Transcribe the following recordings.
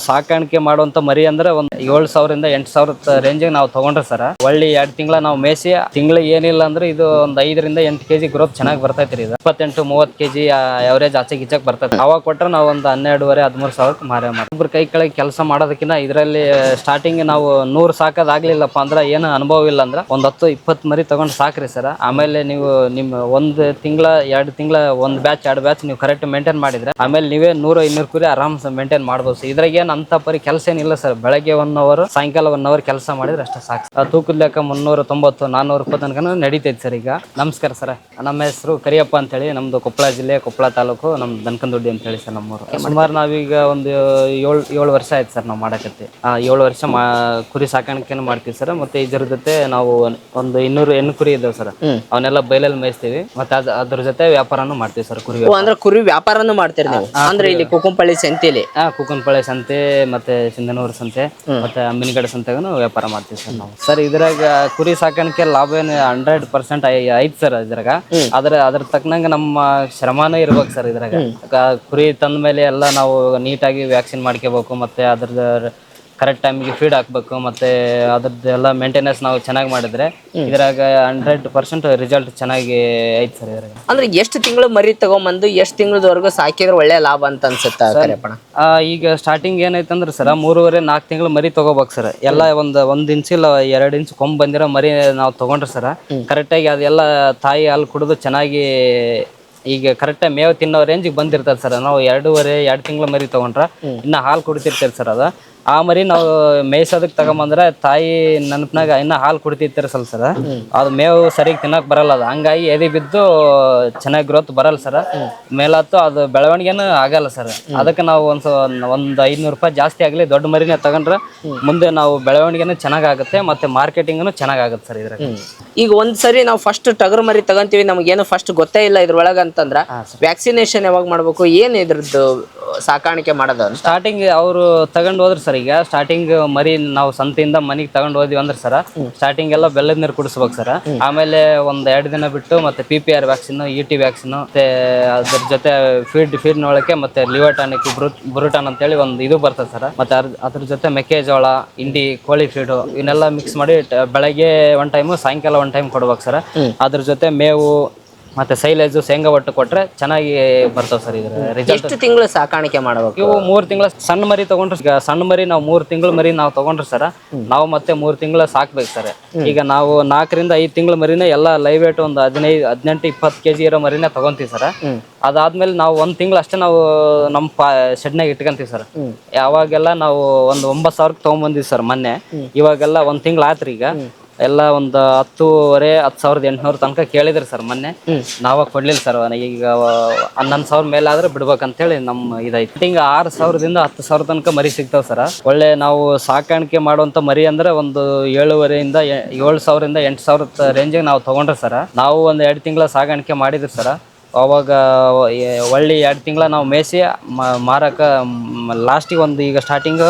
ಸಾಕಾಣಿಕೆ ಮಾಡುವಂತ ಮರಿ ಅಂದ್ರೆ ಒಂದ್ 7,000 ಇಂದ 8,000 ರೇಂಜ್ ನಾವು ತಗೊಂಡ್ರೆ ಸರ್ ಒಳ್ಳೆ 2 ತಿಂಗಳ ನಾವು ಮೇಯಿಸಿ ತಿಂಗಳಿಗೆ ಏನಿಲ್ಲ ಅಂದ್ರೆ ಇದು ಒಂದ್ 5 ರಿಂದ 8 ಕೆಜಿ ಗ್ರೋತ್ ಚೆನ್ನಾಗಿ ಬರ್ತೈತ್ರಿ. ಇದು 28-30 ಕೆಜಿ ಅವರೇಜ್ ಆಚೆ ಗಿಚ್ಚಕ್ ಬರ್ತೈತಿ. ಅವಾಗ ಕೊಟ್ರೆ ನಾವು ಒಂದು 12,500-13,000 ಮಾರೇ ಮಾಡ್ತೀವಿ. ಒಬ್ರು ಕೈ ಕೆಳಗೆ ಕೆಲಸ ಮಾಡೋದಕ್ಕಿಂತ ಇದರಲ್ಲಿ ಸ್ಟಾರ್ಟಿಂಗ್ ನಾವು 100 ಸಾಕೋದಾಗ್ಲಿಲ್ಲಪ್ಪ ಅಂದ್ರೆ ಏನು ಅನುಭವ ಇಲ್ಲ ಅಂದ್ರೆ ಒಂದ್ 10-20 ಮರಿ ತಗೊಂಡು ಸಾಕ್ರಿ ಸರ್. ಆಮೇಲೆ ನೀವು ನಿಮ್ಮ 1 ತಿಂಗಳ 2 ತಿಂಗಳ ಒಂದು ಬ್ಯಾಚ್ 2 ಬ್ಯಾಚ್ ನೀವು ಕರೆಕ್ಟ್ ಮೇಂಟೈನ್ ಮಾಡಿದ್ರೆ ಆಮೇಲೆ ನೀವೇ 100-200 ಕುರಿ ಆರಾಮ್ ಮೇಂಟೈನ್ ಮಾಡ್ಬೋದು. ಇದ್ರಾಗ ಏನ್ ಅಂತ ಪರಿ ಕೆಲಸ ಏನಿಲ್ಲ ಸರ್. ಬೆಳಗ್ಗೆ 1 ಅವರ್ ಸಾಯಂಕಾಲ 1 ಅವರ್ ಕೆಲಸ ಮಾಡಿದ್ರೆ ಅಷ್ಟೇ ಸಾಕು. ತೂಕದ ಲೆಕ್ಕ 390-400 ತನಕ ನಡೀತೈತಿ ಸರ್. ಈಗ ನಮಸ್ಕಾರ ಸರ್, ನಮ್ಮ ಹೆಸರು ಕರಿಯಪ್ಪ ಅಂತ ಹೇಳಿ. ನಮ್ದು ಕೊಪ್ಪಳ ಜಿಲ್ಲೆ, ಕೊಪ್ಪಳ ತಾಲೂಕು, ನಮ್ದು ದನಕನದೊಡ್ಡಿ ಅಂತ ಹೇಳಿ ಸರ್ ನಮ್ಮೂರು. ಸುಮಾರು ನಾವೀಗ ಒಂದು 7 ವರ್ಷ ಆಯ್ತು ಸರ್ ನಾವು ಮಾಡಕತ್ತಿ. 7 ವರ್ಷ ಕುರಿ ಸಾಕಾಣಿಕೆನ ಮಾಡ್ತೀವಿ ಸರ್. ಮತ್ತೆ ಇದ್ರ ಜೊತೆ ನಾವು ಒಂದು 200 ಹೆಣ್ಣು ಕುರಿ ಇದಾವೆ ಸರ್. ಅವನ್ನೆಲ್ಲ ಬೈಲಲ್ಲಿ ಮೇಯಿಸ್ತೀವಿ. ಮತ್ತೆ ಅದ್ರ ಜೊತೆ ವ್ಯಾಪಾರನೂ ಮಾಡ್ತೀವಿ ಸರ್. ಅಂದ್ರೆ ಕುರಿ ವ್ಯಾಪಾರನು ಮಾಡ್ತೀರಿ ನೀವು? ಅಂದ್ರೆ ಇಲ್ಲಿ ಕುಕುಂಪಳ್ಳಿ ಸಂತೆಲಿ ಕುಕನಪಳ್ಳಿ ಸಂತೆ ಮತ್ತೆ ಸಿಂಧನೂರು ಸಂತೆ ಮತ್ತೆ ಅಮ್ಮಿನಗಡೆ ಸಂತೆಗೂ ವ್ಯಾಪಾರ ಮಾಡ್ತೀವಿ ಸರ್ ನಾವು. ಸರ್ ಇದ್ರಾಗ ಕುರಿ ಸಾಕಾಣಿಕೆ ಲಾಭ ಏನು 100% ಐತ್ ಸರ್ ಇದ್ರಾಗ. ಅದ್ರ ತಕ್ಕನಂಗೆ ನಮ್ಮ ಶ್ರಮನೂ ಇರ್ಬೇಕು ಸರ್ ಇದ್ರಾಗ. ಕುರಿ ತಂದ ಮೇಲೆ ಎಲ್ಲ ನಾವು ನೀಟಾಗಿ ವ್ಯಾಕ್ಸಿನ್ ಮಾಡ್ಕೋಬೇಕು. ಮತ್ತೆ ಅದ್ರದ್ದು ಕರೆಕ್ಟ್ ಟೈಮಿಗೆ ಫೀಡ್ ಹಾಕ್ಬೇಕು. ಮತ್ತೆ ಅದ್ರದ್ದು ಎಲ್ಲ ಮೇಂಟೆನೆನ್ಸ್ ನಾವು ಚೆನ್ನಾಗಿ ಮಾಡಿದ್ರೆ ಇದ್ರಾಗ 100% ರಿಸಲ್ಟ್ ಚೆನ್ನಾಗಿ ಐತ್ ಸರ್ ಇದ್ರಾಗ. ಅಂದ್ರೆ ಎಷ್ಟು ತಿಂಗಳು ಮರಿ ತಗೊಂಬಂದು ಎಷ್ಟು ತಿಂಗಳವರೆಗೂ ಸಾಕಿದ್ರೆ ಒಳ್ಳೆ ಲಾಭ ಅಂತ ಅನ್ಸುತ್ತೆ ಕರಿಯಪ್ಪಣ್ಣ? ಈಗ ಸ್ಟಾರ್ಟಿಂಗ್ ಏನೈತಂದ್ರೆ ಸರ್ 3.5-4 ತಿಂಗಳು ಮರಿ ತಗೋಬೇಕು ಸರ್. ಎಲ್ಲ ಒಂದ್ ಇಂಚ್ ಇಲ್ಲ 2 ಇಂಚ್ ಕೊಂಬ್ ಬಂದಿರೋ ಮರಿ ನಾವು ತಗೊಂಡ್ರೆ ಸರ್ ಕರೆಕ್ಟಾಗಿ ಅದೆಲ್ಲ ತಾಯಿ ಹಾಲು ಕುಡಿದು ಚೆನ್ನಾಗಿ ಈಗ ಕರೆಕ್ಟ್ ಮೇವು ತಿನ್ನೋ ರೇಂಜಿಗೆ ಬಂದಿರ್ತದೆ ಸರ್. ನಾವು 2 ತಿಂಗಳ ಮರಿ ತಗೊಂಡ್ರೆ ಇನ್ನ ಹಾಲು ಕುಡಿತಿರ್ತೀರಿ ಸರ್. ಆ ಮರಿ ನಾವು ಮೇಯ್ಸೋದಕ್ಕೆ ತಗೊಂಬಂದ್ರೆ ತಾಯಿ ನೆನಪಿನಾಗ ಇನ್ನ ಹಾಲು ಕುಡಿತಿರ್ತಾರೆ ಸರ್. ಅದು ಮೇವು ಸರಿಯಾಗಿ ತಿನ್ನಕ್ ಬರಲ್ಲ. ಅದು ಹಂಗಾಗಿ ಎದೆ ಬಿದ್ದು ಚೆನ್ನಾಗಿ ಗ್ರೋತ್ ಬರಲ್ಲ ಸರ್. ಮೇಲತ್ತು ಅದು ಬೆಳವಣಿಗೆನೂ ಆಗಲ್ಲ ಸರ್. ಅದಕ್ಕೆ ನಾವು ಒಂದು 500 ರೂಪಾಯಿ ಜಾಸ್ತಿ ಆಗಲಿ ದೊಡ್ಡ ಮರಿನೇ ತಗೊಂಡ್ರೆ ಮುಂದೆ ನಾವು ಬೆಳವಣಿಗೆನೂ ಚೆನ್ನಾಗುತ್ತೆ ಮತ್ತೆ ಮಾರ್ಕೆಟಿಂಗ್ನು ಚೆನ್ನಾಗುತ್ತೆ ಸರ್ ಇದ್ರಾಗ. ಈಗ ಒಂದ್ಸರಿ ನಾವು ಫಸ್ಟ್ ಟಗರು ಮರಿ ತಗೊಂತೀವಿ, ನಮಗೇನು ಫಸ್ಟ್ ಗೊತ್ತೇ ಇಲ್ಲ ಇದ್ರೊಳಗ ಅಂತಂದ್ರ ವ್ಯಾಕ್ಸಿನೇಷನ್ ಯಾವಾಗ ಮಾಡ್ಬೇಕು? ಏನ್ ಇದ್ರದ್ದು ಸಾಕಾಣಿಕೆ ಮಾಡೋದು? ಸ್ಟಾರ್ಟಿಂಗ್ ಅವರು ತಗೊಂಡ್ ಹೋದ್ರು ಸರ್. ಈಗ ಸ್ಟಾರ್ಟಿಂಗ್ ಮರಿ ನಾವು ಸಂತೆಯಿಂದ ಮನೆಗೆ ತಗೊಂಡ್ ಹೋದ್ವಿ ಅಂದ್ರೆ ಸರ್ ಸ್ಟಾರ್ಟಿಂಗ್ ಎಲ್ಲ ಬೆಲ್ಲದ ನೀರು ಕುಡಿಸ್ಬೇಕು ಸರ್. ಆಮೇಲೆ ಒಂದ್ 2 ದಿನ ಬಿಟ್ಟು ಮತ್ತೆ PPR ವ್ಯಾಕ್ಸಿನ್, ET ವ್ಯಾಕ್ಸಿನ್, ಮತ್ತೆ ಅದ್ರ ಜೊತೆ ಫೀಡ್ ನೋಳಕ್ಕೆ ಮತ್ತೆ ಲಿವರ್ ಟಾನಿಕ್, ಬ್ರೂಟಾನ್ ಅಂತ ಹೇಳಿ ಒಂದು ಇದು ಬರ್ತದೆ ಸರ್. ಮತ್ತೆ ಅದ್ರ ಜೊತೆ ಮೆಕ್ಕೆಜೋಳ, ಇಂಡಿ, ಕೋಳಿ ಫೀಡು ಇವನ್ನೆಲ್ಲ ಮಿಕ್ಸ್ ಮಾಡಿ ಬೆಳಗ್ಗೆ 1 ಟೈಮು ಸಾಯಂಕಾಲ 1 ಟೈಮ್ ಕೊಡ್ಬೇಕು ಸರ್. ಅದ್ರ ಜೊತೆ ಮೇವು ಮತ್ತೆ ಸೈಲೇಜು, ಶೇಂಗಾ ಒಟ್ಟು ಕೊಟ್ರೆ ಚೆನ್ನಾಗಿ ಬರ್ತಾವ ಸರ್. ಇದ್ರ ರಿಸಲ್ಟ್. ಎಷ್ಟು ತಿಂಗಳು ಸಾಕಾಣಿಕೆ ಮಾಡಬೇಕು? ಇವು 3 ತಿಂಗಳ ಸಣ್ಣ ಮರಿ ತಗೊಂಡ್ರೆ ಈಗ ಸಣ್ಣ ಮರಿ ನಾವು 3 ತಿಂಗಳ ಮರಿ ನಾವು ತಗೊಂಡ್ರೆ ಸರ್ ನಾವು ಮತ್ತೆ 3 ತಿಂಗಳ ಸಾಕ್ಬೇಕು ಸರ್. ಈಗ ನಾವು 4-5 ತಿಂಗಳ ಮರಿನೇ ಎಲ್ಲ ಲೈವ್ ವೇಟ್ ಒಂದು 18-20 ಕೆಜಿ ಇರೋ ಮರಿನೇ ತಗೊಂತೀವಿ ಸರ್. ಅದಾದ್ಮೇಲೆ ನಾವು 1 ತಿಂಗಳು ಅಷ್ಟೇ ನಾವು ನಮ್ಮ ಶೆಡ್ನಾಗ ಇಟ್ಕೊಂತೀವಿ ಸರ್. ಯಾವಾಗೆಲ್ಲ ನಾವು ಒಂದು 9,000 ತಗೊಂಡ್ಬಂದಿವಿ ಸರ್ ಮೊನ್ನೆ. ಇವಾಗೆಲ್ಲ 1 ತಿಂಗಳು ಆತ್ರಿ. ಈಗ ಎಲ್ಲ ಒಂದು 10,800 ತನಕ ಕೇಳಿದ್ರಿ ಸರ್ ಮೊನ್ನೆ. ನಾವಾಗ ಕೊಡ್ಲಿಲ್ಲ ಸರ್. ಈಗ 11,000 ಮೇಲೆ ಆದ್ರೆ ಬಿಡ್ಬೇಕಂತೇಳಿ ನಮ್ಮ ಇದೈತಿ. ಹಿಂಗ 6,000ದಿಂದ 10,000 ತನಕ ಮರಿ ಸಿಗ್ತಾವ ಸರ್. ಒಳ್ಳೆ ನಾವು ಸಾಕಾಣಿಕೆ ಮಾಡುವಂತ ಮರಿ ಅಂದ್ರೆ ಒಂದು 7,500-7,000 8,000 ರೇಂಜಿಗೆ ನಾವು ತಗೊಂಡ್ರೆ ಸರ್ ನಾವು ಒಂದು 2 ತಿಂಗಳ ಸಾಕಾಣಿಕೆ ಮಾಡಿದ್ರಿ ಸರ್. ಅವಾಗ ಒಳ್ಳೆ 2 ತಿಂಗಳ ನಾವು ಮೇಯಿಸಿ ಮಾರಕ ಲಾಸ್ಟಿಗೆ ಒಂದು ಈಗ ಸ್ಟಾರ್ಟಿಂಗ್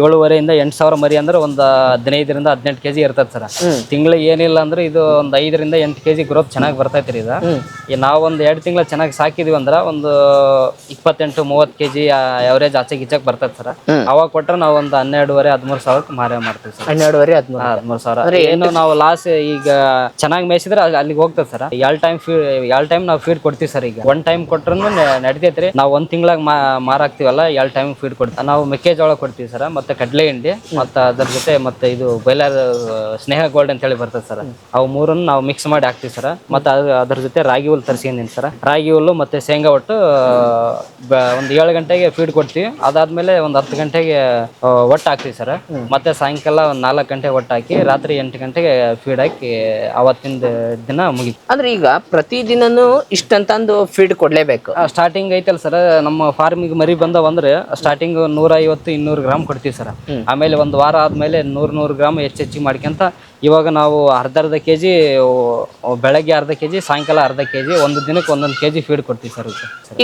7,500-8,000 ಮರಿ ಅಂದ್ರೆ ಒಂದು 15-18 ಕೆಜಿ ಇರ್ತದೆ ಸರ್. ತಿಂಗಳಿಗೆ ಏನಿಲ್ಲ ಅಂದ್ರೆ ಇದು ಒಂದು 5-8 ಕೆಜಿ ಗ್ರೋತ್ ಚೆನ್ನಾಗಿ ಬರ್ತೈತ್ರಿ. ಇದು ನಾವು ಒಂದು 2 ತಿಂಗಳ ಚೆನ್ನಾಗಿ ಸಾಕಿದ್ವಿ ಅಂದ್ರೆ ಒಂದು 28-30 ಕೆಜಿ ಅವರೇಜ್ ಆಚೆ ಗಿಚ್ಚಕ್ ಬರ್ತೈತೆ ಸರ್. ಅವಾಗ ಕೊಟ್ರೆ ನಾವು ಒಂದು 12,500-13,000 ಮಾರೇ ಮಾಡ್ತೀವಿ ಸರ್. 12,500-13,000 ಏನು ನಾವು ಲಾಸ್ ಈಗ ಚೆನ್ನಾಗಿ ಮೇಯಿಸಿದ್ರೆ ಅಲ್ಲಿಗೆ ಹೋಗ್ತದೆ ಸರ್. 2 ಟೈಮ್ ನಾವು ಫೀಡ್ ಕೊಡ್ತೀವಿ ಸರ್. ಈಗ 1 ಟೈಮ್ ಕೊಟ್ರು ನಡಿತೈತ್ರಿ. ನಾವು 1 ತಿಂಗಳಾಗ ಮಾರಾಕ್ತಿವಲ್ಲ 2 ಟೈಮ್ ಫೀಡ್ ಕೊಡ್ತೀವಿ. ನಾವು ಮೆಕ್ಕೆಜೋಳ ಕೊಡ್ತೀವಿ ಸರ್, ಮತ್ತೆ ಕಡಲೆ ಹಿಂಡಿ, ಮತ್ತೆ ಅದ್ರ ಜೊತೆ ಮತ್ತೆ ಇದು ಬೈಲರ್ ಸ್ನೇಹ ಗೋಲ್ಡ್ ಅಂತ ಹೇಳಿ ಬರ್ತದೆ ಸರ್. ಅವು 3 ನಾವು ಮಿಕ್ಸ್ ಮಾಡಿ ಹಾಕ್ತಿವಿ ಸರ್. ಮತ್ತೆ ಅದ್ರ ಜೊತೆ ರಾಗಿ ಹುಲ್ಲು ತರಿಸ್ಕೊಂಡಿನಿ ಸರ್. ರಾಗಿ ಹುಲ್ಲು ಮತ್ತೆ ಶೇಂಗಾ ಒಟ್ಟು ಒಂದು 7 ಗಂಟೆಗೆ ಫೀಡ್ ಕೊಡ್ತೀವಿ. ಅದಾದ್ಮೇಲೆ ಒಂದು 10 ಗಂಟೆಗೆ ಒಟ್ಟು ಹಾಕ್ತಿವಿ ಸರ್. ಮತ್ತೆ ಸಾಯಂಕಾಲ ಒಂದು 4 ಗಂಟೆಗೆ ಒಟ್ಟು ಹಾಕಿ ರಾತ್ರಿ 8 ಗಂಟೆಗೆ ಫೀಡ್ ಹಾಕಿ ಅವತ್ತಿನ ದಿನ ಮುಗಿತು. ಅಂದ್ರೆ ಈಗ ಪ್ರತಿದಿನನೂ ಇಷ್ಟಂತಂದು ಫೀಡ್ ಕೊಡ್ಲೇಬೇಕು? ಸ್ಟಾರ್ಟಿಂಗ್ ಐತಲ್ ಸರ್ ನಮ್ಮ ಫಾರ್ಮಿಗೆ ಮರಿ ಬಂದವಂದ್ರೆ ಸ್ಟಾರ್ಟಿಂಗ್ 150-200 ಗ್ರಾಮ್ ಕೊಡ್ತೀವಿ ಸರ್. ಆಮೇಲೆ ಒಂದು ವಾರ ಆದ್ಮೇಲೆ 100 ಗ್ರಾಮ್ ಹೆಚ್ಚಿಗೆ ಮಾಡ್ಕೊಂತ ಇವಾಗ ನಾವು ಅರ್ಧ ಕೆಜಿ ಬೆಳಗ್ಗೆ ಅರ್ಧ ಕೆಜಿ, ಸಾಯಂಕಾಲ ಅರ್ಧ ಕೆಜಿ, ಒಂದು ದಿನಕ್ಕೆ ಒಂದೊಂದು ಕೆಜಿ ಫೀಡ್ ಕೊಡ್ತೀವಿ ಸರ್.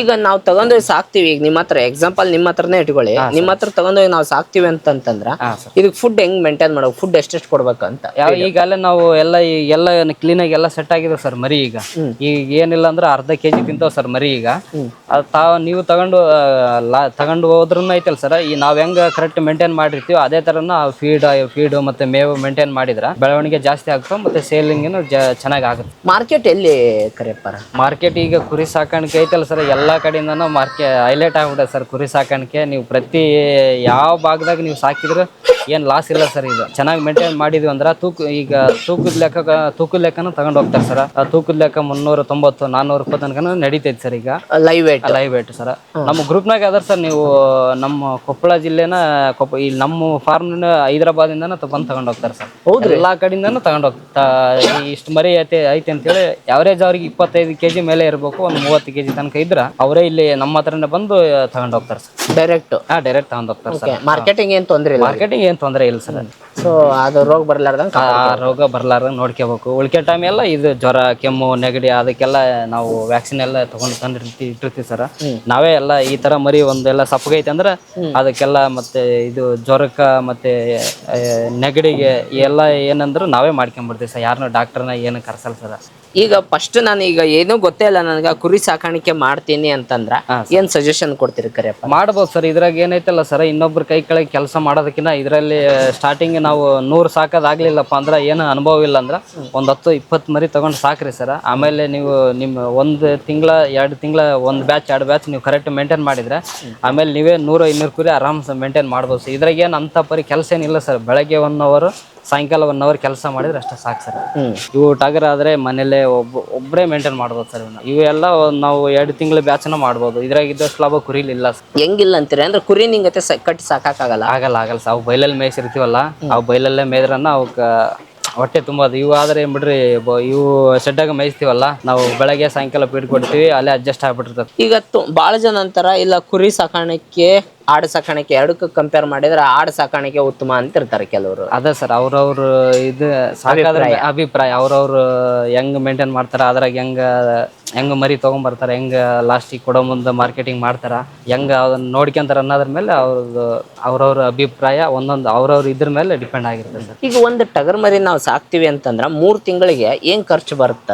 ಈಗ ನಾವು ತಗೊಂಡೋಗಿ ಸಾಕ್ತಿವಿ, ಈಗ ನಿಮ್ಮ ಹತ್ರ ಎಕ್ಸಾಂಪಲ್ ನಿಮ್ಮ ಹತ್ರನೇ ಇಟ್ಕೊಳ್ಳಿ, ನಿಮ್ಮ ಹತ್ರ ತಗೊಂಡೋಗಿ ನಾವು ಸಾಕ್ತಿವಿ ಅಂತಂದ್ರ ಇದಕ್ಕೆ ಫುಡ್ ಹೆಂಗ್ ಮೇಂಟೈನ್ ಮಾಡಬೇಕು, ಫುಡ್ ಎಷ್ಟೆಷ್ಟು ಕೊಡ್ಬೇಕು ಅಂತ? ಈಗಲೇ ನಾವು ಎಲ್ಲ ಕ್ಲೀನ್ ಆಗಿ ಎಲ್ಲ ಸೆಟ್ ಆಗಿದೆ ಸರ್ ಮರಿ. ಈಗ ಏನಿಲ್ಲ ಅಂದ್ರೆ ಅರ್ಧ ಕೆಜಿ ತಿಂತಾವ್ ಸರ್ ಮರಿ. ಈಗ ನೀವು ತಗೊಂಡು ಹೋದ್ರೂ ಐತಲ್ ಸರ್, ಈ ನಾವ್ ಹೆಂಗ ಕರೆಕ್ಟ್ ಮೇಂಟೈನ್ ಮಾಡಿರ್ತೀವಿ ಅದೇ ತರನ ಫೀಡ್ ಮತ್ತೆ ಮೇವು ಮೇಂಟೈನ್ ಮಾಡಿದ್ರ ಬೆಳವಣಿಗೆ ಜಾಸ್ತಿ ಆಗ್ತಾವ, ಮತ್ತೆ ಸೇಲಿಂಗ್ ಚೆನ್ನಾಗಿ ಆಗುತ್ತೆ. ಮಾರ್ಕೆಟ್ ಎಲ್ಲಿ ಕರೆಯಪ್ಪಾರ? ಮಾರ್ಕೆಟ್ ಈಗ ಕುರಿ ಸಾಕಾಣಿಕೆ ಐತಲ್ಲ ಸರ್, ಎಲ್ಲಾ ಕಡೆಯಿಂದನೂ ಹೈಲೈಟ್ ಆಗ್ಬಿಟ್ಟೆ ಸರ್ ಕುರಿ ಸಾಕಾಣಿಕೆ. ನೀವು ಪ್ರತಿ ಯಾವ ಭಾಗದಾಗ ನೀವು ಸಾಕಿದ್ರು ಏನ್ ಲಾಸ್ ಇಲ್ಲ ಸರ್. ಇದು ಚೆನ್ನಾಗಿ ಮೇಂಟೈನ್ ಮಾಡಿದ್ವಿ ಅಂದ್ರ ಈಗ ತೂಕದ ಲೆಕ್ಕನ ತಗೊಂಡ್ ಹೋಗ್ತಾರೆ ಸರ್. ತೂಕದ ಲೆಕ್ಕ 390 420 ತನಕ ನಡೀತೈತಿ ಸರ್. ಈಗ ಲೈವ್ ವೇಟ್ ಸರ್ ನಮ್ಮ ಗ್ರೂಪ್ನಾಗ ಅದಾರ ಸರ್. ನೀವು ನಮ್ಮ ಕೊಪ್ಪಳ ಜಿಲ್ಲೆನ ಇಲ್ಲಿ ನಮ್ಮ ಫಾರ್ಮ್ ಹೈದರಾಬಾದ್ ಇಂದಾನ ಬಂದು ತಗೊಂಡ್ ಹೋಗ್ತಾರೆ ಸರ್. ಎಲ್ಲಾ ಕಡೆಯಿಂದಾನು ತಗೊಂಡ್ ಹೋಗ್ತಾ ಇಷ್ಟು ಮರಿ ಐತೆ ಅಂತೇಳಿ ಯಾವರೇಜ್ ಅವ್ರಿಗೆ 25 ಕೆಜಿ ಮೇಲೆ ಇರ್ಬೇಕು, ಒಂದು 30 ಕೆಜಿ ತನಕ ಇದ್ರ ಅವರೇ ಇಲ್ಲಿ ನಮ್ಮ ಹತ್ರನೇ ಬಂದು ತಗೊಂಡ್ ಹೋಗ್ತಾರೆ ಸರ್. ಡೈರೆಕ್ಟ್ ತಗೊಂಡ್ ಹೋಗ್ತಾರೆ ಸರ್. ಮಾರ್ಕೆಟಿಂಗ್ ಏನ್ ತೊಂದ್ರೆ ಇಲ್ಲ ಸರ್. ಸೊ ಅದು ರೋಗ ಬರ್ಲಾರ್ದಂಗ ನೋಡ್ಕೋಬೇಕು. ಉಳಿಕೆ ಟೈಮ್ ಎಲ್ಲ ಇದು ಜ್ವರ, ಕೆಮ್ಮು, ನೆಗಡಿ ಅದಕ್ಕೆಲ್ಲ ನಾವು ವ್ಯಾಕ್ಸಿನ್ ಎಲ್ಲ ತಗೊಂಡು ಇಟ್ಟಿರ್ತೀವಿ ಸರ್. ನಾವೇ ಎಲ್ಲ ಈ ತರ ಮರಿ ಒಂದೆಲ್ಲ ಸಪ್ಪಗೈತೆ ಅಂದ್ರೆ ಅದಕ್ಕೆಲ್ಲ ಮತ್ತೆ ಇದು ಜ್ವರಕ್ಕ ಮತ್ತೆ ನೆಗಡಿಗೆ ಎಲ್ಲ ಏನಂದ್ರು ನಾವೇ ಮಾಡ್ಕೊಂಡ್ಬಿಡ್ತೀವಿ ಸರ್. ಯಾರನ್ನ ಡಾಕ್ಟರ್ನ ಏನು ಕರ್ಸಲ್ಲ ಸರ್. ಈಗ ಫಸ್ಟ್ ನಾನು ಈಗ ಏನೂ ಗೊತ್ತೇ ಇಲ್ಲ ನನಗೆ, ಕುರಿ ಸಾಕಾಣಿಕೆ ಮಾಡ್ತೀನಿ ಅಂತಂದ್ರ ಏನ್ ಸಜೆಷನ್ ಕೊಡ್ತೀರಿ ಕರೆಯಪ್ಪ? ಮಾಡ್ಬೋದು ಸರ್. ಇದ್ರಾಗ ಏನೈತಲ್ಲ ಸರ್, ಇನ್ನೊಬ್ರು ಕೈ ಕೆಳಗೆ ಕೆಲಸ ಮಾಡೋದಕ್ಕಿಂತ ಇದರಲ್ಲಿ ಸ್ಟಾರ್ಟಿಂಗ್ ನಾವು 100 ಸಾಕೋದಾಗ್ಲಿಲ್ಲಪ್ಪ ಅಂದ್ರೆ ಏನು ಅನುಭವ ಇಲ್ಲ ಅಂದ್ರೆ ಒಂದು 10-20 ಮರಿ ತಗೊಂಡು ಸಾಕ್ರಿ ಸರ್. ಆಮೇಲೆ ನೀವು ನಿಮ್ಮ 1 ತಿಂಗಳ 2 ತಿಂಗಳ 1 ಬ್ಯಾಚ್ 2 ಬ್ಯಾಚ್ ನೀವು ಕರೆಕ್ಟ್ ಮೇಂಟೈನ್ ಮಾಡಿದ್ರೆ ಆಮೇಲೆ ನೀವೇ 100-200 ಕುರಿ ಆರಾಮ್ಸ ಮೇಂಟೈನ್ ಮಾಡ್ಬೋದು ಸರ್. ಇದ್ರಾಗ ಏನು ಅಂತ ಪರಿ ಕೆಲಸ ಏನಿಲ್ಲ ಸರ್. ಬೆಳಗ್ಗೆ 1 ಅವರ್, ಸಾಯಂಕಾಲ 1 ಅವರ್ ಕೆಲಸ ಮಾಡಿದ್ರೆ ಅಷ್ಟೇ ಸಾಕು ಸರ್. ಇವು ಟಗರ್ ಆದ್ರೆ ಮನೇಲೆ ಒಬ್ಬರೇ ಮೇಂಟೈನ್ ಮಾಡ್ಬೋದು ಸರ್. ಇವೆಲ್ಲ ನಾವು 2 ತಿಂಗಳ ಬ್ಯಾಚ್ನ ಮಾಡ್ಬೋದು. ಇದ್ರಾಗ ಇದ್ದಷ್ಟು ಲಾಭ ಕುರಿಲಿಲ್ಲ ಸರ್. ಹೆಂಗಿಲ್ಲ ಅಂತೀರಿ ಅಂದ್ರೆ ಕುರಿ ನಿಂಗತ್ತೆ ಕಟ್ಟಿ ಸಾಕಾಗಲ್ಲ? ಆಗಲ್ಲ ಸರ್. ಅವು ಬೈಲಲ್ಲಿ ಮೇಯಿಸಿರ್ತೀವಲ್ಲ, ಅವು ಬೈಲಲ್ಲೇ ಮೇಯ್ದ್ರನ್ನ ಅವಕ್ಕೆ ಹೊಟ್ಟೆ ತುಂಬೋದು. ಇವು ಆದ್ರೆ ಏನ್ ಬಿಡ್ರಿ, ಇವು ಶೆಡ್ಡಾಗ ಮೇಯಿಸ್ತೀವಲ್ಲ ನಾವು, ಬೆಳಗ್ಗೆ ಸಾಯಂಕಾಲ ಫೀಡ್ ಕೊಡ್ತೀವಿ, ಅಲ್ಲೇ ಅಡ್ಜಸ್ಟ್ ಆಗ್ಬಿಟ್ಟಿರ್ತದೆ. ಈಗ ಭಾಳ ಜನ ಅಂತಾರ ಇಲ್ಲ ಕುರಿ ಸಾಕಾಣಿಕೆ ಆಡು ಸಾಕಾಣಿಕೆ ಎರಡಕ್ಕೂ ಕಂಪೇರ್ ಮಾಡಿದ್ರೆ ಆಡು ಸಾಕಾಣಿಕೆ ಉತ್ತಮ ಅಂತ ಇರ್ತಾರೆ ಕೆಲವರು. ಅದೇ ಸರ್, ಅವ್ರವ್ರು ಇದು ಸಾಕಾದ್ರೆ ಅಭಿಪ್ರಾಯ. ಅವ್ರವ್ರು ಹೆಂಗ್ ಮೇಂಟೈನ್ ಮಾಡ್ತಾರ, ಅದ್ರಾಗ ಹೆಂಗ ಮರಿ ತಗೊಂಡ್ಬರ್ತಾರ, ಹೆಂಗ ಲಾಸ್ಟಿಗೆ ಕೊಡೋ ಮುಂದೆ ಮಾರ್ಕೆಟಿಂಗ್ ಮಾಡ್ತಾರ, ಹೆಂಗ ಅದನ್ನ ನೋಡ್ಕೊಂತಾರ ಅನ್ನೋದ್ರ ಮೇಲೆ ಅವ್ರವ್ರ ಅಭಿಪ್ರಾಯ ಒಂದೊಂದು ಅವ್ರವ್ರ ಇದ್ರ ಮೇಲೆ ಡಿಪೆಂಡ್ ಆಗಿರ್ತದೆ ಸರ್. ಈಗ ಒಂದು ಟಗರ್ ಮರಿ ನಾವು ಸಾಕ್ತಿವಿ ಅಂತಂದ್ರ 3 ತಿಂಗಳಿಗೆ ಏನ್ ಖರ್ಚು ಬರುತ್ತ?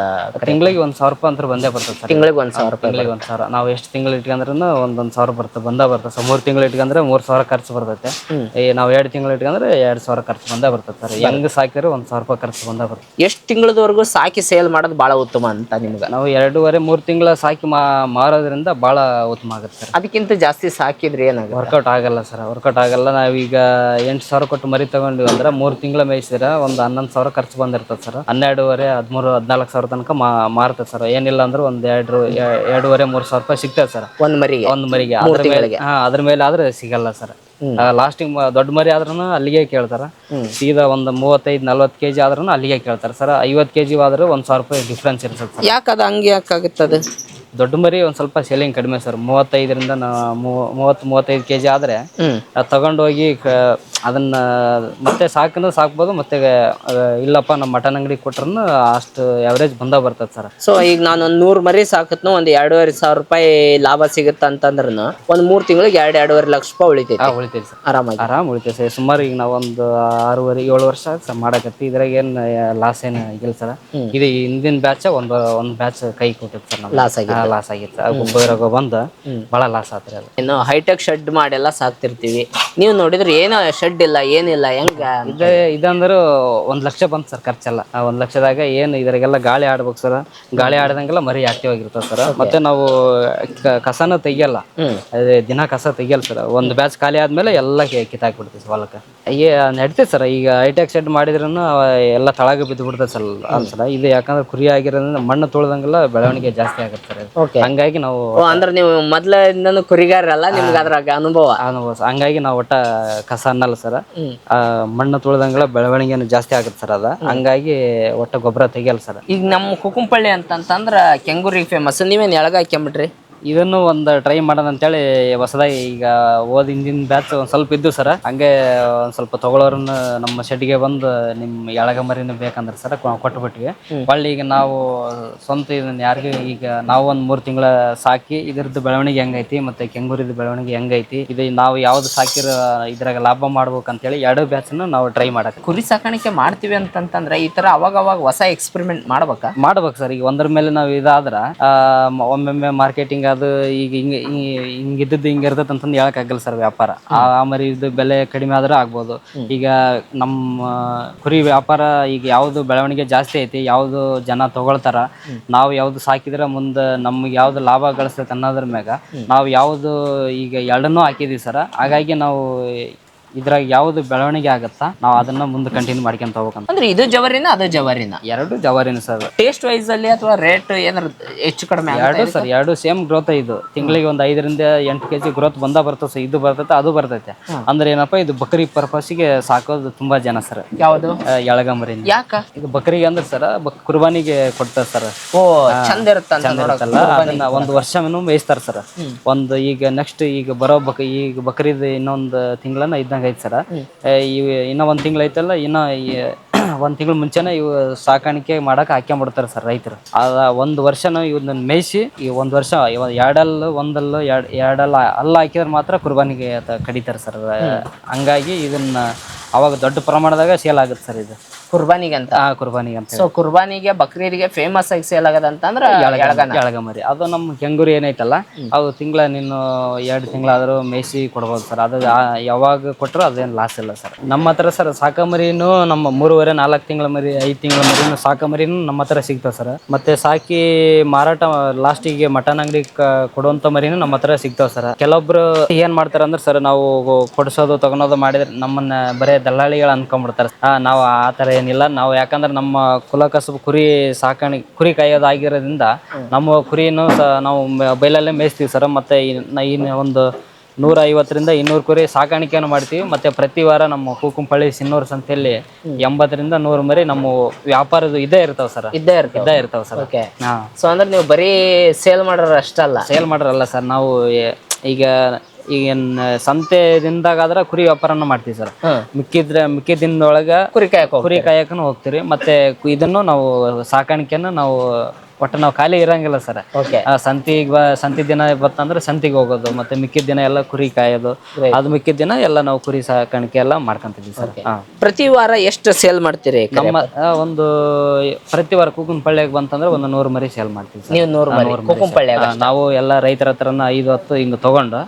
ತಿಂಗಳಿಗೆ 1,000 ರೂಪಾಯಿ ಅಂತ ಬಂದೇ ಬರ್ತದೆ ಸರ್. ತಿಂಗಳಿಗೆ 1,000 ತಿಂಗಳಿಗೆ 1,000. ನಾವು ಎಷ್ಟು ತಿಂಗಳು ಇಟ್ಕೊಂಡ್ರೂ 1,000 ಬರ್ತದೆ ಸರ್. 3 ತಿಂಗಳು ಇಟ್ಕೊಂಡ್ರೆ 3,000 ಖರ್ಚು ಬರ್ತೈತೆ. ನಾವು 2 ತಿಂಗಳು ಇಟ್ಕೊಂಡ್ರೆ 2,000 ಖರ್ಚು ಬಂದೇ ಬರ್ತದೆ ಸರ್. ಹೆಂಗ್ ಸಾಕಿದ್ರೆ 1,000 ರೂಪಾಯಿ ಖರ್ಚು ಬಂದೇ ಬರ್ತದೆ. ಎಷ್ಟು ತಿಂಗಳದವರೆಗೂ ಸಾಕಿ ಸೇಲ್ ಮಾಡೋದು ಬಹಳ ಉತ್ತಮ ಅಂತ ನಿಮ್ಗೆ? ನಾವು 2.5-3 ತಿಂಗಳ ಸಾಕಿ ಮಾರೋದ್ರಿಂದ ಬಹಳ ಉತ್ತಮ ಆಗುತ್ತೆ ಸರ್. ಅದಕ್ಕಿಂತ ಜಾಸ್ತಿ ಸಾಕಿದ್ರೆ ಏನಾಗುತ್ತೆ? ವರ್ಕೌಟ್ ಆಗಲ್ಲ ಸರ್. ವರ್ಕೌಟ್ ಆಗಲ್ಲ. ನಾವೀಗ 8,000 ಕೊಟ್ಟು ಮರಿ ತಗೊಂಡಿವಿ ಅಂದ್ರೆ 3 ತಿಂಗಳ ಮೇಯಿಸಿದ್ರೆ ಒಂದು 11,000 ಖರ್ಚು ಬಂದಿರ್ತದೆ ಸರ್. 12.5, 13, 14,000 ತನಕ ಮಾರ್ತದೆ ಸರ್. ಏನಿಲ್ಲ ಅಂದ್ರೆ ಒಂದು 2.5-3,000 ರೂಪಾಯಿ ಸಿಗ್ತದೆ ಸರ್ ಒಂದು ಮರಿಗೆ. ಅದ್ರ ಮೇಲೆ ಆದ್ರೆ ಸಿಗಲ್ಲ ಸರ್. ಲಾಸ್ಟಿಂಗ್ ದೊಡ್ಡ ಮರಿ ಆದ್ರೂ ಅಲ್ಲಿಗೆ ಕೇಳ್ತಾರ. ಸೀದಾ ಒಂದು 35-40 ಕೆಜಿ ಆದ್ರೂ ಅಲ್ಲಿಗೆ ಕೇಳ್ತಾರ ಸರ್. 50 ಕೆಜಿ ಆದ್ರೆ 1,000 ರೂಪಾಯಿ ಡಿಫ್ರೆನ್ಸ್ ಇರ್ತದೆ ಸರ್. ಯಾಕದ ಹಂಗೆ ಯಾಕಾಗುತ್ತದೆ? ದೊಡ್ಡ ಮರಿ ಒಂದ್ ಸ್ವಲ್ಪ ಸೆಲ್ಲಿಂಗ್ ಕಡಿಮೆ ಸರ್. 35ರಿಂದ 30-35 ಕೆಜಿ ಆದ್ರೆ ತಗೊಂಡೋಗಿ ಅದನ್ನ ಮತ್ತೆ ಸಾಕ್ಬೋದು. ಮತ್ತೆ ಇಲ್ಲಪ್ಪ ನಮ್ಮ ಮಟನ್ ಅಂಗಡಿ ಕೊಟ್ರನು ಅಷ್ಟು ಅವರೇಜ್ ಬರ್ತದೆ ಸರ್. ಸೊ ಈಗ ನಾನು ಒಂದು 100 ಮರಿ ಸಾಕತ್ನು ಒಂದು 2,500 ರೂಪಾಯಿ ಲಾಭ ಸಿಗುತ್ತೆ ಅಂತಂದ್ರೂ ಒಂದು 3 ತಿಂಗಳಿಗೆ 2-2.5 ಲಕ್ಷ ರೂಪಾಯಿ ಉಳಿತೈತಿ ಸರ್. ಆರಾಮ್ ಉಳಿತೈತೆ ಸರ್. ಸುಮಾರು ಈಗ ನಾವು ಒಂದು 6-7 ವರ್ಷ ಸರ್ ಮಾಡಕತ್ತಿ. ಇದ್ರಾಗ ಏನ್ ಲಾಸ್ ಏನು ಆಗಿಲ್ಲ ಸರ್. ಇದು ಹಿಂದಿನ ಬ್ಯಾಚ್ ಒಂದ್ ಬ್ಯಾಚ್ ಕೈ ಕೊಟ್ಟಿತ್ತು ಸರ್. ಲಾಸ್ ಆಗಿತ್ತು. ಗೊಬ್ಬರ ಬಂದು ಬಹಳ ಲಾಸ್ ಆತ್ರಿ. ಅದು ಇನ್ನು ಹೈಟೆಕ್ ಶೆಡ್ ಮಾಡೆಲ್ಲ ಸಾಕ್ತಿರ್ತೀವಿ. ನೀವು ನೋಡಿದ್ರೆ ಏನೋ ಶೆಡ್ ಇಲ್ಲ ಏನಿಲ್ಲ, ಹೆಂಗ ಇದಂದ್ರು 1 ಲಕ್ಷ ಬಂತು ಸರ್ ಖರ್ಚೆಲ್ಲ. 1 ಲಕ್ಷದಾಗ ಏನು ಇದ್ರಾಗೆಲ್ಲ ಗಾಳಿ ಆಡ್ಬೇಕು ಸರ್. ಗಾಳಿ ಆಡ್ದಂಗೆಲ್ಲ ಮರಿ ಆಕ್ಟಿವ್ ಆಗಿರ್ತದೆ ಸರ್. ಮತ್ತೆ ನಾವು ಕಸನ ತೆಗಿಯಲ್ಲ, ದಿನ ಕಸ ತೆಗಿಯಲ್ಲ ಸರ್. ಒಂದು ಬ್ಯಾಚ್ ಖಾಲಿ ಆದ್ಮೇಲೆ ಎಲ್ಲ ಕಿತ್ತಾಕ್ಬಿಡ್ತೀವಿ ಸರ್ ಹೊಲಕ್ಕೆ. ನಡೀತೈತೆ ಸರ್. ಈಗ ಹೈಟೆಕ್ ಶೆಡ್ ಮಾಡಿದ್ರೂ ಎಲ್ಲ ತಳಗ ಬಿದ್ದು ಬಿಡ್ತದೆ ಸರ್ ಅನ್ಸಲ. ಇದು ಯಾಕಂದ್ರೆ ಕುರಿ ಆಗಿರೋದ್ರಿಂದ ಮಣ್ಣು ತೊಳೆದಂಗೆಲ್ಲ ಬೆಳವಣಿಗೆ ಜಾಸ್ತಿ ಆಗುತ್ತೆ ಸರ್. ಹಂಗಾಗಿ ನಾವು ಅಂದ್ರೆ ನೀವು ಮೊದ್ಲಿಂದನೂ ಕುರಿಗಾರಲ್ಲ, ನಿಮ್ಗೆ ಅದ್ರಾಗ ಅನುಭವ. ಹಂಗಾಗಿ ನಾವು ಒಟ್ಟ ಕಸ ಅನ್ನಲ್ಲ ಸರ್. ಮಣ್ಣು ತುಳಿದಂಗೆಲ್ಲ ಬೆಳವಣಿಗೆನು ಜಾಸ್ತಿ ಆಗುತ್ತೆ ಸರ್. ಅದ ಹಂಗಾಗಿ ಒಟ್ಟ ಗೊಬ್ಬರ ತೆಗಿಯಲ್ಲ ಸರ್. ಈಗ ನಮ್ಮ ಕುಕುಂಪಳ್ಳಿ ಅಂತಂದ್ರ ಕೆಂಗೂರಿಗೆ ಫೇಮಸ್. ನೀವೇನ್ ಎಳಗ ಹಾಕ್ಯಂಬಿಟ್ರಿ? ಇದನ್ನು ಒಂದು ಟ್ರೈ ಮಾಡೋಣ ಅಂತೇಳಿ ಹೊಸದಾಗಿ ಈಗ ಹಿಂದಿನ ಬ್ಯಾಚ್ ಒಂದ್ ಸ್ವಲ್ಪ ಇದ್ದು ಸರ್, ಹಂಗೆ ಒಂದ್ ಸ್ವಲ್ಪ ತಗೊಳ್ಳೋರನ್ನ ನಮ್ಮ ಶೆಡ್ಗೆ ಬಂದು ನಿಮ್ಮ ಎಳಗ ಮರಿನ ಬೇಕಂದ್ರೆ ಸರ್ ಕೊಟ್ಬಿಟ್ವಿ. ಹೊಳ್ಳಿ ಈಗ ನಾವು ಸ್ವಂತ ಇದನ್ನ ಯಾರಿಗೆ ಈಗ ನಾವು ಒಂದ್ 3 ತಿಂಗಳ ಸಾಕಿ ಇದ್ರದ್ದು ಬೆಳವಣಿಗೆ ಹೆಂಗೈತಿ ಮತ್ತೆ ಕೆಂಗೂರಿದ ಬೆಳವಣಿಗೆ ಹೆಂಗೈತಿ, ಇದು ನಾವು ಯಾವ್ದು ಸಾಕಿರೋ ಇದ್ರಾಗ ಲಾಭ ಮಾಡ್ಬೇಕು ಅಂತೇಳಿ 2 ಬ್ಯಾಚ್ ನಾವು ಟ್ರೈ ಮಾಡಕ್. ಕುರಿ ಸಾಕಾಣಿಕೆ ಮಾಡ್ತೀವಿ ಅಂತಂತಂದ್ರೆ ಈ ತರ ಅವಾಗ ಹೊಸ ಎಕ್ಸ್ಪೆರಿಮೆಂಟ್ ಮಾಡ್ಬೇಕು ಸರ್. ಈಗ ಒಂದ್ರ ಮೇಲೆ ನಾವು ಇದಾದ್ರ ಒಮ್ಮೊಮ್ಮೆ ಮಾರ್ಕೆಟಿಂಗ್ ಅದು ಈಗ ಹಿಂಗಿದ್ದದ್ದು ಹಿಂಗ ಇರ್ತೈತೆ ಅಂತಂದು ಹೇಳಕ್ ಆಗಲ್ಲ ಸರ್. ವ್ಯಾಪಾರ ಆ ಮರಿ ಇದು ಬೆಲೆ ಕಡಿಮೆ ಆದ್ರೆ ಆಗ್ಬೋದು. ಈಗ ನಮ್ಮ ಕುರಿ ವ್ಯಾಪಾರ ಈಗ ಯಾವ್ದು ಬೆಳವಣಿಗೆ ಜಾಸ್ತಿ ಐತಿ, ಯಾವ್ದು ಜನ ತಗೊಳ್ತಾರ, ನಾವು ಯಾವ್ದು ಸಾಕಿದ್ರೆ ಮುಂದೆ ನಮ್ಗೆ ಯಾವ್ದು ಲಾಭ ಗಳಿಸ್ತೈತೆ ಅನ್ನೋದ್ರ ಮ್ಯಾಗ ನಾವು ಯಾವ್ದು ಈಗ ಎರಡನ್ನೂ ಹಾಕಿದೀವಿ ಸರ್. ಹಾಗಾಗಿ ನಾವು ಇದ್ರಾಗ ಯಾವ್ದು ಬೆಳವಣಿಗೆ ಆಗತ್ತಾ ನಾವು ಅದನ್ನ ಮುಂದೆ ಕಂಟಿನ್ಯೂ ಮಾಡ್ಕೊಂತ ಹೋಗ್ಬೇಕಂತ. ಅಂದ್ರೆ ಇದು ಜವಾರಿನ ಅದು ಜವಾರಿನ? 2 ಜವಾರಿನ ಸರ್. ಟೇಸ್ಟ್ ವೈಸ್ ಅಲ್ಲಿ ಅಥವಾ ರೇಟ್ ಏನಾರ ಹೆಚ್ಚು ಕಡಿಮೆ? 2 ಸರ್, 2 ಸೇಮ್ ಗ್ರೋತ್. ಇದು ತಿಂಗಳಿಗೆ ಒಂದು 5 ರಿಂದ 8 kg ಗ್ರೋತ್ ಬರ್ತದೆ ಸರ್. ಇದು ಬರ್ತೈತೆ ಅದು ಬರ್ತೈತೆ. ಅಂದ್ರೆ ಏನಪ್ಪಾ, ಇದು ಬಕರಿ ಪರ್ಪಸ್ಗೆ ಸಾಕೋದು ತುಂಬಾ ಜನ ಸರ್. ಯಾವ್ದು? ಎಳಗ ಮರಿ. ಯಾಕ? ಇದು ಬಕರಿಗೆ ಅಂದ್ರೆ ಸರ್ ಕುರ್ಬಾನಿಗೆ ಕೊಡ್ತಾರೆ ಸರ್. ಓ, ಚಂದ ಇರುತ್ತಲ್ಲ. ಅದನ್ನ 1 ವರ್ಷ ಮಿನಿಮಮ್ ಬೇಯಿಸ್ತಾರ ಸರ್. ಒಂದು ಈಗ ನೆಕ್ಸ್ಟ್ ಈಗ ಬರೋ ಈಗ ಬಕರಿದ ಇನ್ನೊಂದು ತಿಂಗಳನ್ನ ಇದ್ದಂಗ ಐತಿ ಸರ್. ಇನ್ನ 1 ತಿಂಗಳು ಐತಲ್ಲ, ಇನ್ನ 1 ತಿಂಗಳು ಮುಂಚೆನೆ ಇವು ಸಾಕಾಣಿಕೆ ಮಾಡಕ್ ಹಾಕ್ಕೊಂಡ್ಬಿಡ್ತಾರೆ ಸರ್ ರೈತರು. ಅದ 1 ವರ್ಷನೂ ಇವನ್ನ ಮೇಯಿಸಿ ಈ 1 ವರ್ಷ ಎರಡಲ್ಲ ಅಲ್ಲ ಹಾಕಿದ್ರೆ ಮಾತ್ರ ಕುರ್ಬಾನಿಗೆ ಕಡಿತಾರೆ ಸರ್. ಹಂಗಾಗಿ ಇದನ್ನ ಅವಾಗ ದೊಡ್ಡ ಪ್ರಮಾಣದಾಗ ಸೇಲ್ ಆಗುತ್ತೆ ಸರ್. ಇದು ಕುರ್ಬಾನಿಗೆ ಅಂತ? ಕುರ್ಬಾನಿಗೆ ಅಂತ. ಸೊ ಕುರ್ಬಾನಿಗೆ ಬಕ್ರೀರಿಗೆ ಫೇಮಸ್ ಆಗಿ ಸೇಲ್ ಆಗದ ಅಂತಂದ್ರೆ ಎಳಗ ಮರಿ. ಅದು ನಮ್ಮ ಕೆಂಗೂರಿ ಏನೈತಲ್ಲ, ಅವು ನೀನು 2 ತಿಂಗಳಾದ್ರೂ ಮೇಯಿಸಿ ಕೊಡ್ಬೋದು ಸರ್. ಅದು ಯಾವಾಗ ಕೊಟ್ಟರು ಅದೇನು ಲಾಸ್ ಇಲ್ಲ ಸರ್. ನಮ್ಮ ಹತ್ರ ಸರ್ ಸಾಕ ಮರಿನೂ ನಮ್ಮ 3-4 ತಿಂಗಳ ಮರಿ, 5 ತಿಂಗಳ ಮರಿನೂ ಸಾಕ ಮರಿನೂ ನಮ್ಮ ಹತ್ರ ಸಿಗ್ತಾವ ಸರ್. ಮತ್ತೆ ಸಾಕಿ ಮಾರಾಟ ಲಾಸ್ಟಿಗೆ ಮಟನ್ ಅಂಗಡಿ ಕೊಡುವಂತ ಮರಿನೂ ನಮ್ಮ ಹತ್ರ ಸಿಗ್ತಾವ ಸರ್. ಕೆಲವೊಬ್ರು ಏನ್ ಮಾಡ್ತಾರ ಅಂದ್ರೆ ಸರ್, ನಾವು ಕೊಡ್ಸೋದು ತಗೊಳೋದು ಮಾಡಿದ್ರೆ ನಮ್ಮನ್ನ ಬರೇ ದಲ್ಲಾಳಿಗಳು ಅನ್ಕೊಂಡ್ಬಿಡ್ತಾರೆ. ನಾವು ಆ ತರ ಏನಿಲ್ಲ. ನಾವು ಯಾಕಂದ್ರೆ ನಮ್ಮ ಕುಲಕಸಬು ಕುರಿ ಕಾಯೋದಾಗಿರೋದ್ರಿಂದ ನಮ್ಮ ಕುರಿನೂ ನಾವು ಬೈಲಲ್ಲೇ ಮೇಯಿಸ್ತೀವಿ ಸರ್. ಮತ್ತೆ ಇನ್ನು ಒಂದು 150 ರಿಂದ 200 ಕುರಿ ಸಾಕಾಣಿಕೆಯನ್ನು ಮಾಡ್ತೀವಿ. ಮತ್ತೆ ಪ್ರತಿ ವಾರ ನಮ್ಮ ಕೂಕುಂಪಳ್ಳಿ ಸಿನ್ನೂರು ಸಂತೆಯಲ್ಲಿ 80 ರಿಂದ 100 ಮರಿ ನಮ್ಮ ವ್ಯಾಪಾರದ ಇದ್ದೇ ಇರ್ತಾವ ಸರ್. ಇದ್ದೇ ಇರ್ತಾವ ಸರ್. ಸೊ ಅಂದ್ರೆ ನೀವು ಬರೀ ಸೇಲ್ ಮಾಡೋರು ಅಷ್ಟಲ್ಲ? ಸೇಲ್ ಮಾಡೋರಲ್ಲ ಸರ್. ನಾವು ಈಗ ಸಂತೆದಿಂದಾಗಾದ್ರೆ ಕುರಿ ವ್ಯಾಪಾರನ ಮಾಡ್ತೀವಿ ಸರ್. ಮಿಕ್ಕಿದ ದಿನದೊಳಗ ಕುರಿ ಕಾಯಕನು ಹೋಗ್ತೀವಿ. ಮತ್ತೆ ಇದನ್ನು ನಾವು ಸಾಕಾಣಿಕೆಯನ್ನು ನಾವು ಒಟ್ಟು ನಾವು ಖಾಲಿ ಇರಂಗಿಲ್ಲ ಸರ್. ಸಂತಿ ದಿನ ಬತ್ತಂದ್ರೆ ಸಂತಿಗೆ ಹೋಗೋದು, ಮತ್ತೆ ಮಿಕ್ಕಿದ ದಿನ ಎಲ್ಲ ಕುರಿ ಕಾಯೋದು, ಅದು ಮಿಕ್ಕಿದ ದಿನ ಎಲ್ಲ ನಾವು ಕುರಿ ಸಾಕಾಣಿಕೆ ಎಲ್ಲ ಮಾಡ್ಕೊಂತಿದ್ವಿ ಸರ್. ಪ್ರತಿ ವಾರ ಎಷ್ಟು ಸೇಲ್ ಮಾಡ್ತೀರಿ? ನಮ್ಮ ಒಂದು ಪ್ರತಿ ವಾರ ಕೂಕುಂಪಳ್ಳಿಯಾಗ ಬಂತಂದ್ರೆ ಒಂದು 100 ಮರಿ ಸೇಲ್ ಮಾಡ್ತೀವಿ ಸರ್. ನೀವು 100 ಮರಿ ನಾವು ಎಲ್ಲ ರೈತರ ಹತ್ರನ 5-10 ಹಿಂಗ ತಗೊಂಡು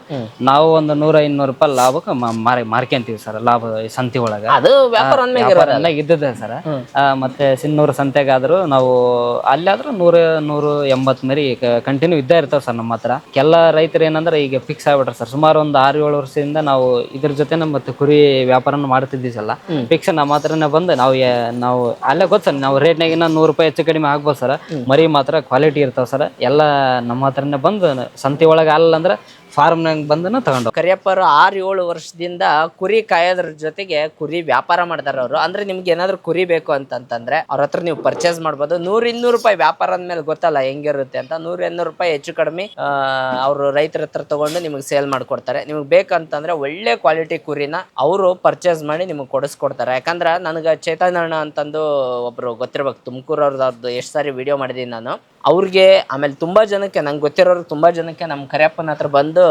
ನಾವು ಒಂದು 100-200 ರೂಪಾಯಿ ಲಾಭಕ್ಕೆ ಮಾರ್ಕೊಂತೀವಿ ಸರ್. ಲಾಭ ಸಂತಿ ಒಳಗ ಅದು ವ್ಯಾಪಾರ ಇದ್ದದೆ ಸರ್. ಮತ್ತೆ ಸಿನ್ನೂರು ಸಂತೆಗಾದ್ರು ನಾವು ಅಲ್ಲಾದ್ರೂ 100-180 ಮರಿ ಕಂಟಿನ್ಯೂ ಇದ್ದೇ ಇರ್ತಾವ ಸರ್ ನಮ್ಮ ಹತ್ರ. ಎಲ್ಲ ರೈತರು ಏನಂದ್ರೆ ಈಗ ಫಿಕ್ಸ್ ಆಗ್ಬಿಟ್ರೆ ಸರ್. ಸುಮಾರು ಒಂದು 6-7 ವರ್ಷದಿಂದ ನಾವು ಇದ್ರ ಜೊತೆ ಮತ್ತೆ ಕುರಿ ವ್ಯಾಪಾರನ ಮಾಡ್ತಿದ್ದೀಸಲ್ಲ. ಫಿಕ್ಸ್ ನಮ್ಮ ಹತ್ರನೇ ಬಂದು ನಾವು ಅಲ್ಲೇ ಗೊತ್ತ ಸರ್, ನಾವು ರೇಟ್ನಾಗ 100 ರೂಪಾಯಿ ಹೆಚ್ಚು ಕಡಿಮೆ ಆಗ್ಬೋದು ಸರ್. ಮರಿ ಮಾತ್ರ ಕ್ವಾಲಿಟಿ ಇರ್ತಾವ ಸರ್. ಎಲ್ಲ ನಮ್ಮ ಹತ್ರನೇ ಬಂದು ಸಂತಿ ಒಳಗೆ ಅಲ್ಲ ಅಂದ್ರೆ ಫಾರ್ಮ್ನಾಗ ಬಂದನ ತಗೊಂಡು. ಕರಿಯಪ್ಪರು 6-7 ವರ್ಷದಿಂದ ಕುರಿ ಕಾಯೋದ್ರ ಜೊತೆಗೆ ಕುರಿ ವ್ಯಾಪಾರ ಮಾಡ್ತಾರ ಅವರು. ಅಂದ್ರೆ ನಿಮ್ಗೆ ಏನಾದ್ರು ಕುರಿ ಬೇಕು ಅಂತಂದ್ರೆ ಅವ್ರ ಹತ್ರ ನೀವು ಪರ್ಚೇಸ್ ಮಾಡ್ಬೋದು. 100-200 ರೂಪಾಯಿ ವ್ಯಾಪಾರ ಅಂದ್ಮೇಲೆ ಗೊತ್ತಲ್ಲ ಹೆಂಗಿರುತ್ತೆ ಅಂತ. 100-200 ರೂಪಾಯಿ ಹೆಚ್ಚು ಕಡಿಮೆ ಅವರು ರೈತರ ಹತ್ರ ತಗೊಂಡು ನಿಮಗೆ ಸೇಲ್ ಮಾಡ್ಕೊಡ್ತಾರೆ. ನಿಮ್ಗೆ ಬೇಕಂತಂದ್ರೆ ಒಳ್ಳೆ ಕ್ವಾಲಿಟಿ ಕುರಿನ ಅವರು ಪರ್ಚೇಸ್ ಮಾಡಿ ನಿಮಗೆ ಕೊಡಿಸ್ಕೊಡ್ತಾರೆ. ಯಾಕಂದ್ರೆ ನನಗೆ ಚೈತನ್ಯ ಅಂತಂದು ಒಬ್ರು ಗೊತ್ತಿರ್ಬೇಕು, ತುಮಕೂರವ್ರದ್ದು ಎಷ್ಟು ಸಾರಿ ವಿಡಿಯೋ ಮಾಡಿದೀನಿ ನಾನು. ಅವ್ರಿಗೆ ಆಮೇಲೆ ತುಂಬಾ ಜನಕ್ಕೆ ನಂಗೆ ಗೊತ್ತಿರೋರು ತುಂಬಾ ಜನಕ್ಕೆ ನಮ್ಮ ಕರಿಯಪ್ಪನ ಹತ್ರ ಬಂದು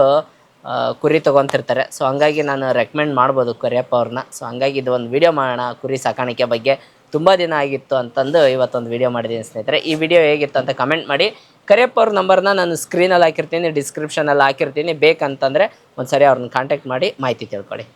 ಕುರಿ ತಗೊಂತಿರ್ತಾರೆ. ಸೊ ಹಂಗಾಗಿ ನಾನು ರೆಕಮೆಂಡ್ ಮಾಡ್ಬೋದು ಕರಿಯಪ್ಪ ಅವ್ರನ್ನ. ಸೊ ಹಂಗಾಗಿ ಇದು ಒಂದು ವಿಡಿಯೋ ಮಾಡೋಣ ಕುರಿ ಸಾಕಾಣಿಕೆ ಬಗ್ಗೆ. ತುಂಬ ದಿನ ಆಗಿತ್ತು ಅಂತಂದು ಇವತ್ತೊಂದು ವಿಡಿಯೋ ಮಾಡಿದ್ದೀನಿ ಸ್ನೇಹಿತರೆ. ಈ ವಿಡಿಯೋ ಹೇಗಿತ್ತು ಅಂತ ಕಮೆಂಟ್ ಮಾಡಿ. ಕರಿಯಪ್ಪ ಅವ್ರ ನಂಬರ್ನ ನಾನು ಸ್ಕ್ರೀನಲ್ಲಿ ಹಾಕಿರ್ತೀನಿ, ಡಿಸ್ಕ್ರಿಪ್ಷನಲ್ಲಿ ಹಾಕಿರ್ತೀನಿ. ಬೇಕಂತಂದರೆ ಒಂದ್ಸರಿ ಅವ್ರನ್ನ ಕಾಂಟ್ಯಾಕ್ಟ್ ಮಾಡಿ ಮಾಹಿತಿ ತಿಳ್ಕೊಳ್ಳಿ.